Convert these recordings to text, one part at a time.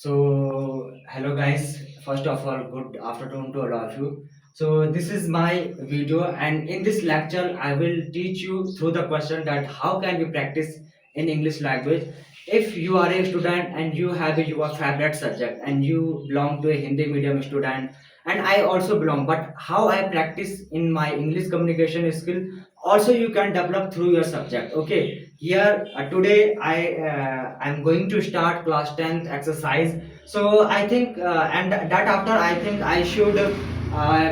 Hello guys. First of all, good afternoon to all of you. So, this is my video, and in this lecture, I will teach you through the question that how can we practice in English language. If you are a student and you have your favorite subject, and you belong to a Hindi medium student, and I also belong, but how I practice in my English communication skill, also you can develop through your subject. Okay, here today I'm going to start class 10th exercise. So I think that after I think I should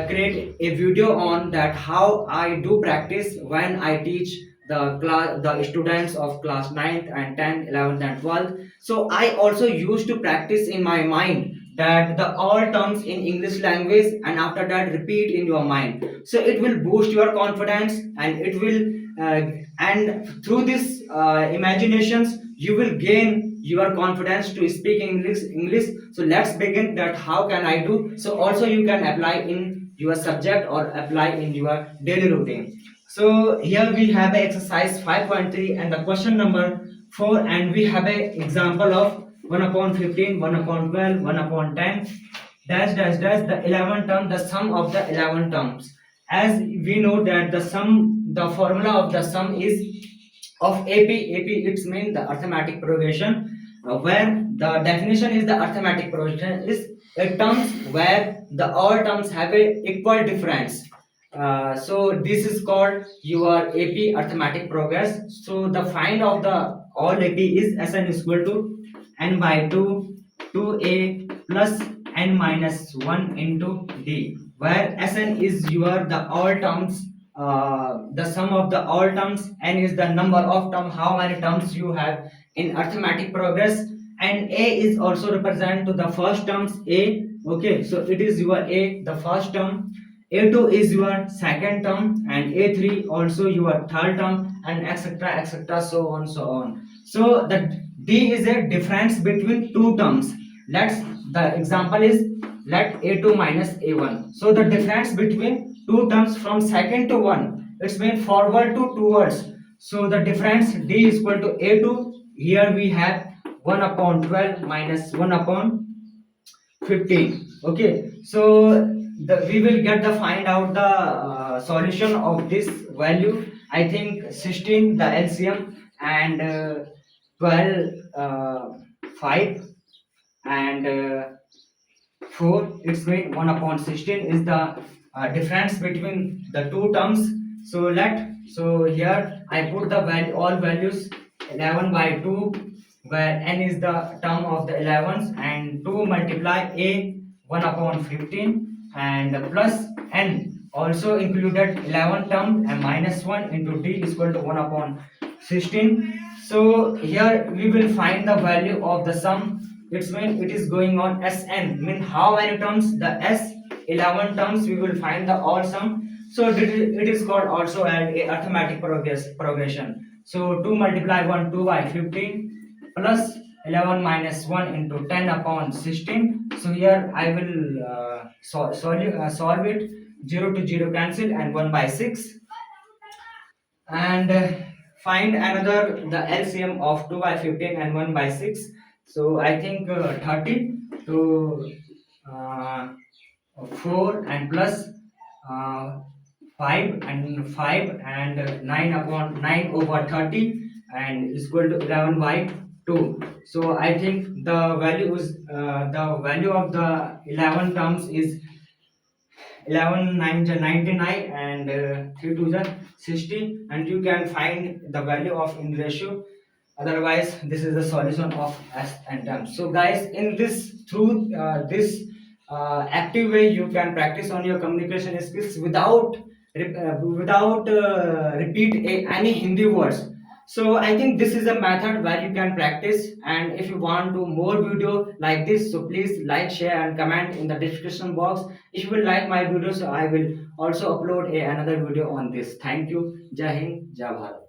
create a video on that how I do practice when I teach the students of class 9th and 10th, 11th and 12th. So I also used to practice in my mind that the all terms in English language, and after that repeat in your mind, so it will boost your confidence, and it will uh, and through this imaginations you will gain your confidence to speak English. So let's begin that how can I do. So also you can apply in your subject or apply in your daily routine. So here we have a exercise 5.3 and the question number 4, and we have a example of 1 upon 15, 1 upon 12, 1 upon 10 dash dash dash the 11 term, the sum of the 11 terms. As we know that the formula of the sum is of AP. It's mean the arithmetic progression, where the definition is the arithmetic progression is a terms where the all terms have a equal difference. So this is called your AP arithmetic progress. So the find of the all AP is Sn is equal to n by 2 2a plus n minus 1 into d, where Sn is your the all terms, the sum of the all terms, n is the number of term how many terms you have in arithmetic progress, and a is also represent to the first terms a. Okay, so it is your a the first term, a2 is your second term, and a3 also your third term, and etc, so on so on. So the d is a difference between two terms. Let's the example is let a2 minus a1. So the difference between two terms from second to one, it's mean forward to towards. So the difference d is equal to a2. Here we have 1 upon 12 minus 1 upon 15. Okay, so we will get the find out the solution of this value. I think 16 the LCM, and 12 5 and 4, it's mean 1 upon 16 is the difference between the two terms. So here I put the value all values 11 by 2, where n is the term of the 11s, and 2 multiply a 1 upon 15, and plus n also included 11 term, and minus 1 into d is equal to 1 upon 16. So here we will find the value of the sum. It's when it is going on Sn, mean how many terms, the S 11 terms we will find the all sum. So it is called also an arithmetic progression. So 2 multiply 1 2 by 15 plus 11 minus 1 into 10 upon 16. So here I will solve it. 0 to 0 cancel, and 1 by 6, and find another the LCM of 2 by 15 and 1 by 6. So I think 30 to 4 and plus uh, 5 and 5 and 9 upon 9 over 30, and is equal to 11 by 2. So I think the value of the 11 terms is 11 9 is 99, and 3 2 is 60, and you can find the value of in ratio. Otherwise this is the solution of s and terms. So guys, in this through this active way you can practice on your communication skills without repeat any Hindi words. So I think this is a method where you can practice, and if you want to more video like this, so please like, share and comment in the description box. If you will like my videos, I will also upload another video on this. Thank you. Jai Hind, Jai Bharat.